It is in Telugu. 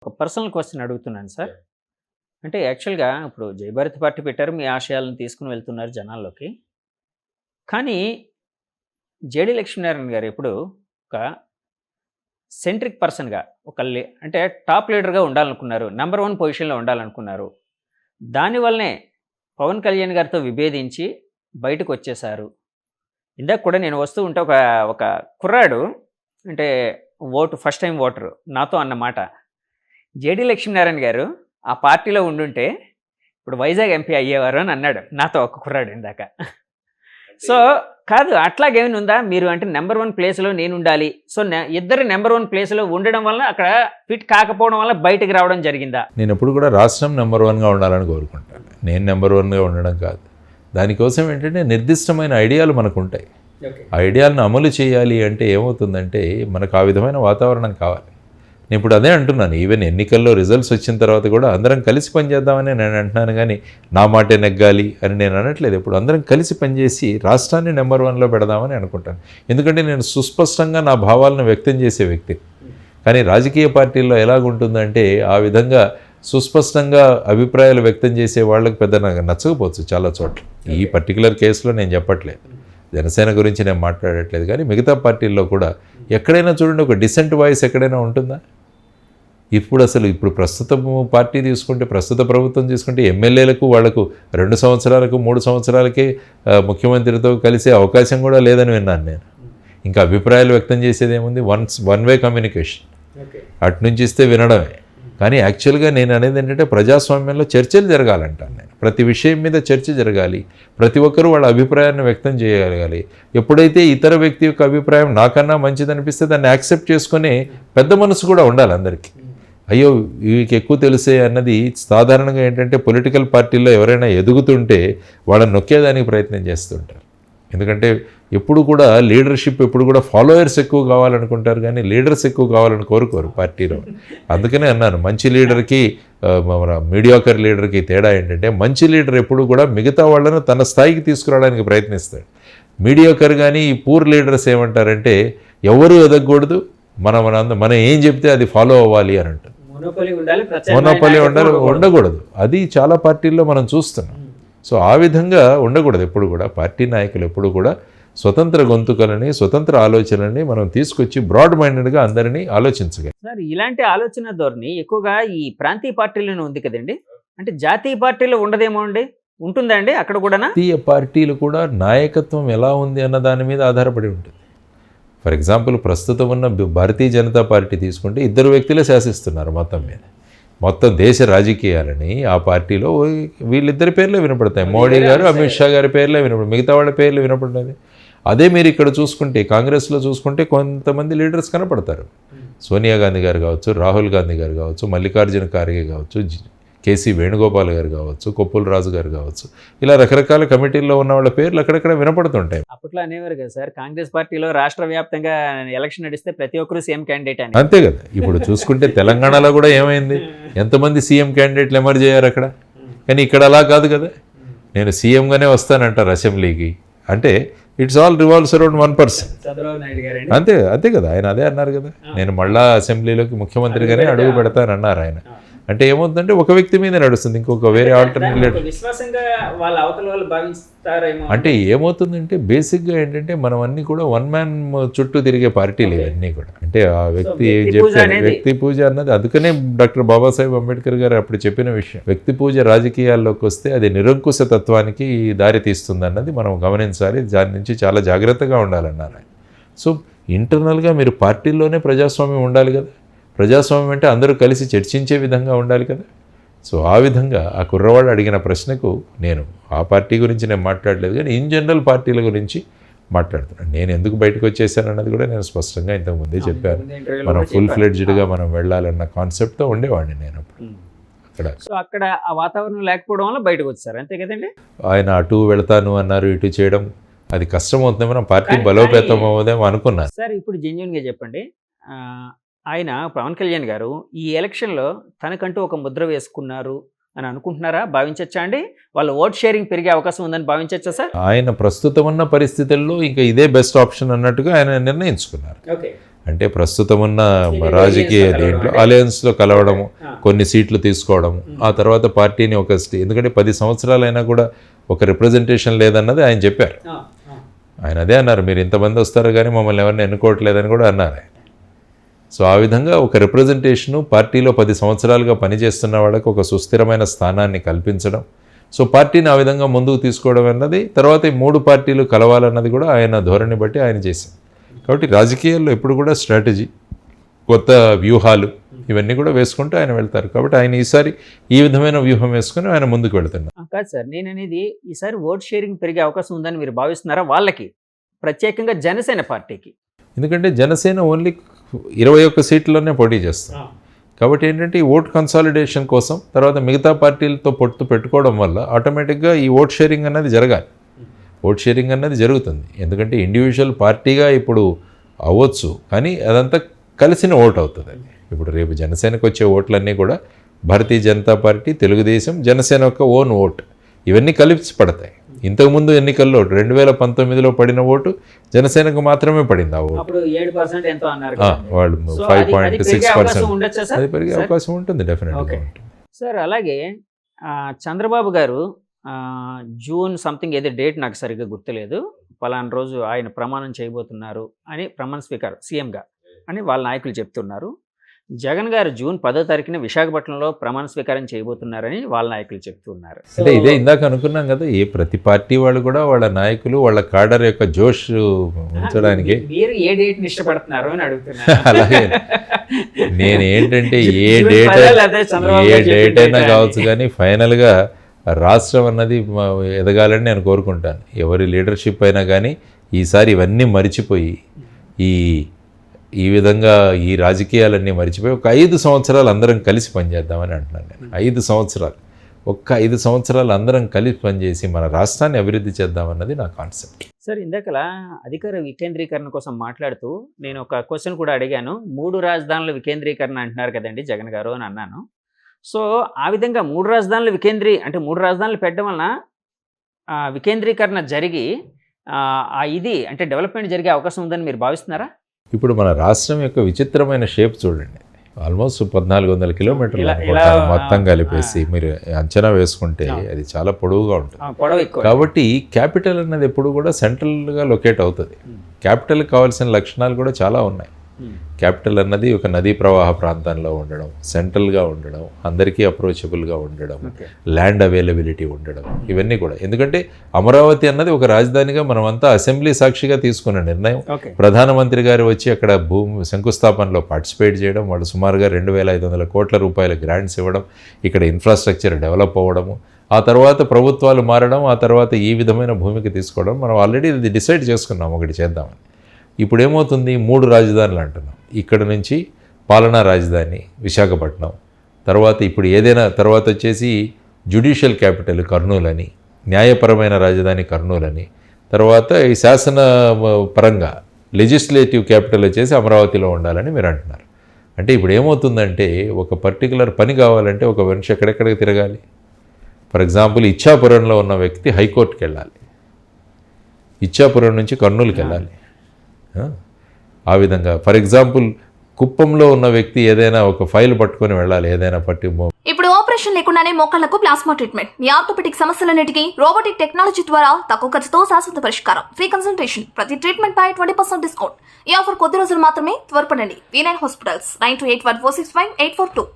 ఒక పర్సనల్ క్వశ్చన్ అడుగుతున్నాను సార్. అంటే యాక్చువల్‌గా ఇప్పుడు జయభారతి పార్టీ పెట్టారు. మీ ఆశయాలను తీసుకొని వెళ్తున్నారు జనాల్లోకి. కానీ జేడీ లక్ష్మీనారాయణ గారు ఎప్పుడు ఒక సెంట్రిక్ పర్సన్‌గా ఒక అంటే టాప్ లీడర్‌గా ఉండాలనుకున్నారు. నంబర్ 1 పొజిషన్‌లో ఉండాలనుకున్నారు. దానివల్లనే పవన్ కళ్యాణ్ గారితో విభేదించి బయటకొచ్చేశారు. ఇందాక కూడా నేను వస్తూ ఉంటే ఒక ఒక కుర్రాడు అంటే ఫస్ట్ టైమ్ ఓటరు నాతో అన్నమాట. జేడీ లక్ష్మీనారాయణ గారు ఆ పార్టీలో ఉండుంటే ఇప్పుడు వైజాగ్ ఎంపీ అయ్యేవారు అని అన్నాడు నాతో ఒక కుర్రాడు ఇందాక. సో కాదు అట్లాగేమైనా ఉందా? మీరు అంటే నెంబర్ 1 ప్లేస్‌లో నేను ఉండాలి. సో ఇద్దరు నెంబర్ 1 ప్లేస్‌లో ఉండడం వల్ల అక్కడ ఫిట్ కాకపోవడం వల్ల బయటికి రావడం జరిగిందా? నేను ఎప్పుడు కూడా రాష్ట్రం నెంబర్ 1గా ఉండాలని కోరుకుంటాను. నేను నెంబర్ 1గా ఉండడం కాదు. దానికోసం ఏంటంటే నిర్దిష్టమైన ఐడియాలు మనకు ఉంటాయి. ఆ ఐడియాలను అమలు చేయాలి అంటే ఏమవుతుందంటే మనకు ఆ విధమైన వాతావరణం కావాలి. నేను ఇప్పుడు అదే అంటున్నాను. ఈవెన్ ఎన్నికల్లో రిజల్ట్స్ వచ్చిన తర్వాత కూడా అందరం కలిసి పనిచేద్దామని నేను అంటున్నాను, కానీ నా మాటే నెగ్గాలి అని నేను అనట్లేదు. ఇప్పుడు అందరం కలిసి పనిచేసి రాష్ట్రాన్ని నెంబర్ 1లో పెడదామని అనుకుంటాను. ఎందుకంటే నేను సుస్పష్టంగా నా భావాలను వ్యక్తం చేసే వ్యక్తి. కానీ రాజకీయ పార్టీల్లో ఎలాగుంటుందంటే ఆ విధంగా సుస్పష్టంగా అభిప్రాయాలు వ్యక్తం చేసే వాళ్ళకి పెద్ద నాకు నచ్చకపోవచ్చు చాలా చోట్ల. ఈ పర్టికులర్ కేసులో నేను చెప్పట్లేదు, జనసేన గురించి నేను మాట్లాడట్లేదు. కానీ మిగతా పార్టీల్లో కూడా ఎక్కడైనా చూడండి ఒక డిసెంట్ వాయిస్ ఎక్కడైనా ఉంటుందా? ఇప్పుడు ప్రస్తుతం పార్టీ తీసుకుంటే, ప్రస్తుత ప్రభుత్వం తీసుకుంటే ఎమ్మెల్యేలకు వాళ్లకు 2 సంవత్సరాలకు 3 సంవత్సరాలకే ముఖ్యమంత్రితో కలిసే అవకాశం కూడా లేదని విన్నాను నేను. ఇంకా అభిప్రాయాలు వ్యక్తం చేసేది ఏముంది? One way communication. అటు నుంచి ఇస్తే వినడమే. కానీ యాక్చువల్గా నేను అనేది ఏంటంటే ప్రజాస్వామ్యంలో చర్చలు జరగాలంటాను నేను. ప్రతి విషయం మీద చర్చ జరగాలి. ప్రతి ఒక్కరూ వాళ్ళ అభిప్రాయాన్ని వ్యక్తం చేయగలగాలి. ఎప్పుడైతే ఇతర వ్యక్తి యొక్క అభిప్రాయం నాకన్నా మంచిదనిపిస్తే దాన్ని యాక్సెప్ట్ చేసుకునే పెద్ద మనసు కూడా ఉండాలి అందరికీ. అయ్యో వీరికి ఎక్కువ తెలిసే అన్నది సాధారణంగా ఏంటంటే పొలిటికల్ పార్టీల్లో ఎవరైనా ఎదుగుతుంటే వాళ్ళని నొక్కేదానికి ప్రయత్నం చేస్తుంటారు. ఎందుకంటే ఎప్పుడు కూడా లీడర్షిప్ ఎప్పుడు కూడా ఫాలోయర్స్ ఎక్కువ కావాలనుకుంటారు, కానీ లీడర్స్ ఎక్కువ కావాలని కోరుకోరు పార్టీలో. అందుకనే అన్నాను, మంచి లీడర్కి మీడియాకర్ లీడర్కి తేడా ఏంటంటే మంచి లీడర్ ఎప్పుడు కూడా మిగతా వాళ్ళను తన స్థాయికి తీసుకురావడానికి ప్రయత్నిస్తాడు. మీడియాకర్ కానీ ఈ పూర్ లీడర్స్ ఏమంటారంటే ఎవరు ఎదగకూడదు, మనం ఏం చెప్తే అది ఫాలో అవ్వాలి అని అంటారు. మోనోపలి ఉండకూడదు. అది చాలా పార్టీల్లో మనం చూస్తున్నాం. సో ఆ విధంగా ఉండకూడదు. ఎప్పుడు కూడా పార్టీ నాయకులు ఎప్పుడు కూడా స్వతంత్ర గొంతుకలని, స్వతంత్ర ఆలోచనలని మనం తీసుకొచ్చి బ్రాడ్ మైండెడ్గా అందరినీ ఆలోచించగలం. సార్ ఇలాంటి ఆలోచన ధోరణి ఎక్కువగా ఈ ప్రాంతీయ పార్టీలోనే ఉంది కదండి. అంటే జాతీయ పార్టీలో ఉండదేమో అండి, ఉంటుందా అండి అక్కడ కూడా? జాతీయ పార్టీలు కూడా నాయకత్వం ఎలా ఉంది అన్న దాని మీద ఆధారపడి ఉంటుంది. ఫర్ ఎగ్జాంపుల్ ప్రస్తుతం ఉన్న భారతీయ జనతా పార్టీ తీసుకుంటే 2 వ్యక్తులే శాసిస్తున్నారు మొత్తం మీద. మొత్తం దేశ రాజకీయాలని ఆ పార్టీలో వీళ్ళిద్దరి పేర్లే వినపడతాయి. మోడీ గారు, అమిత్ షా గారి పేర్లే వినపడతాయి, మిగతా వాళ్ళ పేర్లు వినపడలేదు. అదే మీరు ఇక్కడ చూసుకుంటే కాంగ్రెస్లో చూసుకుంటే కొంతమంది లీడర్స్ కనపడతారు. సోనియా గాంధీ గారు కావచ్చు, రాహుల్ గాంధీ గారు కావచ్చు, మల్లికార్జున ఖార్గే కావచ్చు, కేసీ వేణుగోపాల్ గారు కావచ్చు, కొప్పుల రాజు గారు కావచ్చు, ఇలా రకరకాల కమిటీల్లో ఉన్న వాళ్ళ పేర్లు అక్కడక్కడ వినపడుతుంటాయి. అప్పట్లో అనేవారు కదా సార్, కాంగ్రెస్ పార్టీలో రాష్ట్ర వ్యాప్తంగా ఎలక్షన్ నడిస్తే ప్రతి ఒక్కరు సీఎం క్యాండిడేట్ అని. అంతే కదా. ఇప్పుడు చూసుకుంటే తెలంగాణలో కూడా ఏమైంది, ఎంతమంది సీఎం క్యాండిడేట్లు ఎమర్జ్ అయ్యారు అక్కడ. కానీ ఇక్కడ అలా కాదు కదా, నేను సీఎంగానే వస్తానంటారు అసెంబ్లీకి. అంటే it's all revolves around 1 person. అంతే కదా, ఆయన అదే అన్నారు కదా, నేను మళ్ళా అసెంబ్లీలోకి ముఖ్యమంత్రిగానే అడుగు పెడతానన్నారు ఆయన. అంటే ఏమవుతుందంటే ఒక వ్యక్తి మీద నడుస్తుంది, ఇంకొక వేరే ఆల్టర్నేట్. అంటే ఏమవుతుందంటే బేసిక్గా ఏంటంటే మనం అన్నీ కూడా 1 మ్యాన్ చుట్టూ తిరిగే పార్టీలు ఇవన్నీ కూడా. అంటే ఆ వ్యక్తి ఏం చెప్తారు, వ్యక్తి పూజ అన్నది. అందుకనే డాక్టర్ బాబాసాహెబ్ అంబేద్కర్ గారు అప్పుడు చెప్పిన విషయం, వ్యక్తి పూజ రాజకీయాల్లోకి వస్తే అది నిరంకుశ తత్వానికి దారి తీస్తుంది అన్నది మనం గమనించాలి. దాని నుంచి చాలా జాగ్రత్తగా ఉండాలన్నారు. సో ఇంటర్నల్గా మీరు పార్టీల్లోనే ప్రజాస్వామ్యం ఉండాలి కదా. ప్రజాస్వామ్యం అంటే అందరూ కలిసి చర్చించే విధంగా ఉండాలి కదా. సో ఆ విధంగా ఆ కుర్రవాడు అడిగిన ప్రశ్నకు నేను ఆ పార్టీ గురించి నేను మాట్లాడలేదు, కానీ ఇన్ జనరల్ పార్టీల గురించి మాట్లాడుతున్నాను. నేను ఎందుకు బయటకు వచ్చేసానన్నది కూడా నేను స్పష్టంగా ఇంతకుముందే చెప్పాను. మనం ఫుల్ ఫ్లెడ్జ్డ్గా మనం వెళ్ళాలన్న కాన్సెప్ట్తో ఉండేవాడిని నేను అప్పుడు. అక్కడ ఆ వాతావరణం లేకపోవడం వల్ల బయటకు వచ్చారు, అంతే కదండి. ఆయన అటు వెళ్తాను అన్నారు, ఇటు చేయడం అది కష్టం అవుతుందేమో, నా పార్టీ బలోపేతం అవుదేమో అనుకున్నాను. సార్ ఇప్పుడు జెన్యూన్గా చెప్పండి, ఆయన పవన్ కళ్యాణ్ గారు ఈ ఎలక్షన్లో తనకంటూ ఒక ముద్ర వేసుకున్నారు అని అనుకుంటున్నారా, భావించచ్చా అండి? వాళ్ళ ఓట్ షేరింగ్ పెరిగే అవకాశం ఉందని భావించచ్చా సార్? ఆయన ప్రస్తుతం ఉన్న పరిస్థితుల్లో ఇంకా ఇదే బెస్ట్ ఆప్షన్ అన్నట్టుగా ఆయన నిర్ణయించుకున్నారు. అంటే ప్రస్తుతం ఉన్న రాజకీయ దీంట్లో అలయన్స్లో కలవడము, కొన్ని సీట్లు తీసుకోవడము, ఆ తర్వాత పార్టీని ఒక ఎందుకంటే 10 సంవత్సరాలైనా కూడా ఒక రిప్రజెంటేషన్ లేదన్నది ఆయన చెప్పారు. ఆయన అదే అన్నారు, మీరు ఇంతమంది వస్తారు కానీ మమ్మల్ని ఎవరిని ఎన్నుకోవట్లేదని కూడా అన్నారు ఆయన. సో ఆ విధంగా ఒక రిప్రజెంటేషను పార్టీలో 10 సంవత్సరాలుగా పనిచేస్తున్న వాళ్ళకి ఒక సుస్థిరమైన స్థానాన్ని కల్పించడం, సో పార్టీని ఆ విధంగా ముందుకు తీసుకోవడం అన్నది, తర్వాత ఈ 3 పార్టీలు కలవాలన్నది కూడా ఆయన ధోరణి బట్టి ఆయన చేశారు. కాబట్టి రాజకీయాల్లో ఎప్పుడు కూడా స్ట్రాటజీ, కొత్త వ్యూహాలు ఇవన్నీ కూడా వేసుకుంటూ ఆయన వెళ్తారు. కాబట్టి ఆయన ఈసారి ఈ విధమైన వ్యూహం వేసుకుని ఆయన ముందుకు వెళ్తున్నారు. కాదు సార్, నేను అనేది ఈసారి ఓట్ షేరింగ్ పెరిగే అవకాశం ఉందని మీరు భావిస్తున్నారా? వాళ్ళకి ప్రత్యేకంగా జనసేన పార్టీకి. ఎందుకంటే జనసేన ఓన్లీ 21 సీట్లలోనే పోటీ చేస్తారు. కాబట్టి ఏంటంటే ఈ ఓట్ కన్సాలిడేషన్ కోసం తర్వాత మిగతా పార్టీలతో పొత్తు పెట్టుకోవడం వల్ల ఆటోమేటిక్గా ఈ ఓట్ షేరింగ్ అన్నది జరగాలి. ఓట్ షేరింగ్ అన్నది జరుగుతుంది. ఎందుకంటే ఇండివిజువల్ పార్టీగా ఇప్పుడు అవ్వచ్చు, కానీ అదంతా కలిసిన ఓట్ అవుతుంది. ఇప్పుడు రేపు జనసేనకు వచ్చే ఓట్లన్నీ కూడా భారతీయ జనతా పార్టీ, తెలుగుదేశం, జనసేన యొక్క ఓన్ ఓట్, ఇవన్నీ కలిసి పడతాయి. ఇంతకుముందు ఎన్నికల్లో 2019లో పడిన ఓటు జనసేనకు మాత్రమే పడింది. ఆ ఓటు వాళ్ళు 5.6% అది పెరిగే అవకాశం ఉంటుంది, డెఫినెట్గా ఉంటుంది. సార్ అలాగే చంద్రబాబు గారు జూన్ సంథింగ్ ఏదో డేట్ నాకు సరిగ్గా గుర్తులేదు, పలానా రోజు ఆయన ప్రమాణం చేయబోతున్నారు అని, ప్రమాణ స్వీకారం సీఎంగా అని వాళ్ళ నాయకులు చెప్తున్నారు. జగన్ గారు జూన్ 10వ తారీఖున విశాఖపట్నంలో ప్రమాణ స్వీకారం చేయబోతున్నారని వాళ్ళ నాయకులు చెప్తున్నారు. అంటే ఇదే ఇందాక అనుకున్నాం కదా, ఏ ప్రతి పార్టీ వాళ్ళు కూడా వాళ్ళ నాయకులు వాళ్ళ కాడర్ యొక్క జోష్ ఉంచడానికి మీరు ఏ డేట్ని ఇష్టపడుతున్నారు అని అడుగుతున్నారు. అలాగే నేను ఏంటంటే ఏ డేట్ అయినా కావచ్చు, కానీ ఫైనల్గా రాష్ట్రం అన్నది ఎదగాలని నేను కోరుకుంటాను. ఎవరి లీడర్షిప్ అయినా కానీ ఈసారి ఇవన్నీ మరిచిపోయి ఈ విధంగా ఈ రాజకీయాలన్నీ మరిచిపోయి ఒక 5 సంవత్సరాలు అందరం కలిసి పనిచేద్దామని అంటున్నాను నేను. 5 సంవత్సరాలు, ఒక్క 5 సంవత్సరాలు అందరం కలిసి పనిచేసి మన రాష్ట్రాన్ని అభివృద్ధి చేద్దామన్నది నా కాన్సెప్ట్. సార్ ఇందాకలా అధికార వికేంద్రీకరణ కోసం మాట్లాడుతూ నేను ఒక క్వశ్చన్ కూడా అడిగాను. 3 రాజధానుల వికేంద్రీకరణ అంటున్నారు కదండి జగన్ గారు అని అన్నాను. సో ఆ విధంగా 3 రాజధానులు అంటే 3 రాజధానులు పెట్టడం వలన వికేంద్రీకరణ జరిగి ఇది అంటే డెవలప్మెంట్ జరిగే అవకాశం ఉందని మీరు భావిస్తున్నారా? ఇప్పుడు మన రాష్ట్రం యొక్క విచిత్రమైన షేప్ చూడండి. ఆల్మోస్ట్ 1400 కిలోమీటర్లు మొత్తం కలిపేసి మీరు అంచనా వేసుకుంటే అది చాలా పొడవుగా ఉంటుంది. కాబట్టి క్యాపిటల్ అన్నది ఎప్పుడు కూడా సెంట్రల్గా లొకేట్ అవుతుంది. క్యాపిటల్ కావాల్సిన లక్షణాలు కూడా చాలా ఉన్నాయి. క్యాపిటల్ అన్నది ఒక నదీ ప్రవాహ ప్రాంతంలో ఉండడం, సెంట్రల్గా ఉండడం, అందరికీ అప్రోచబుల్గా ఉండడం, ల్యాండ్ అవైలబిలిటీ ఉండడం, ఇవన్నీ కూడా. ఎందుకంటే అమరావతి అన్నది ఒక రాజధానిగా మనమంతా అసెంబ్లీ సాక్షిగా తీసుకున్న నిర్ణయం. ప్రధానమంత్రి గారు వచ్చి అక్కడ శంకుస్థాపనలో పార్టిసిపేట్ చేయడం, వాళ్ళు సుమారుగా 2500 కోట్ల రూపాయల గ్రాంట్స్ ఇవ్వడం, ఇక్కడ ఇన్ఫ్రాస్ట్రక్చర్ డెవలప్ అవ్వడము, ఆ తర్వాత ప్రభుత్వాలు మారడం, ఆ తర్వాత ఈ విధమైన భూమికి తీసుకోవడం, మనం ఆల్రెడీ ఇది డిసైడ్ చేసుకున్నాం ఒకటి చేద్దామని. ఇప్పుడు ఏమవుతుంది, 3 రాజధానులు అంటున్నాం. ఇక్కడ నుంచి పాలనా రాజధాని విశాఖపట్నం, తర్వాత ఇప్పుడు ఏదైనా తర్వాత వచ్చేసి జ్యుడిషియల్ క్యాపిటల్ కర్నూలు అని, న్యాయపరమైన రాజధాని కర్నూలు అని, తర్వాత ఈ శాసన పరంగా లెజిస్లేటివ్ క్యాపిటల్ వచ్చేసి అమరావతిలో ఉండాలని మీరు అంటున్నారు. అంటే ఇప్పుడు ఏమవుతుందంటే ఒక పర్టికులర్ పని కావాలంటే ఒక మనిషి ఎక్కడెక్కడికి తిరగాలి. ఫర్ ఎగ్జాంపుల్ ఇచ్చాపురంలో ఉన్న వ్యక్తి హైకోర్టుకి వెళ్ళాలి, ఇచ్చాపురం నుంచి కర్నూలుకి వెళ్ళాలి. ఆ విధంగా ఫర్ ఎగ్జాంపుల్ కుప్పంలో ఉన్న వ్యక్తి ఏదైనా ఒక ఫైల్ పట్టుకొని వెళ్ళాలి, ఏదైనా ఇప్పుడు ఆపరేషన్ లేకుండానే మోకాళ్లకు ప్లాస్మా ట్రీట్మెంట్, మీ ఆర్థోపెడిక్ సమస్యలన్నిటికీ రోబోటిక్ టెక్నాలజీ ద్వారా తక్కువ ఖర్చుతో శాశ్వత పరిష్కారం, ఫ్రీ కన్సల్టేషన్, ప్రతి ట్రీట్మెంట్ పై 20% డిస్కౌంట్. ఈ ఆఫర్ కొద్ది రోజులు మాత్రమే, త్వరపడండి. V9 hospitals 9281465842.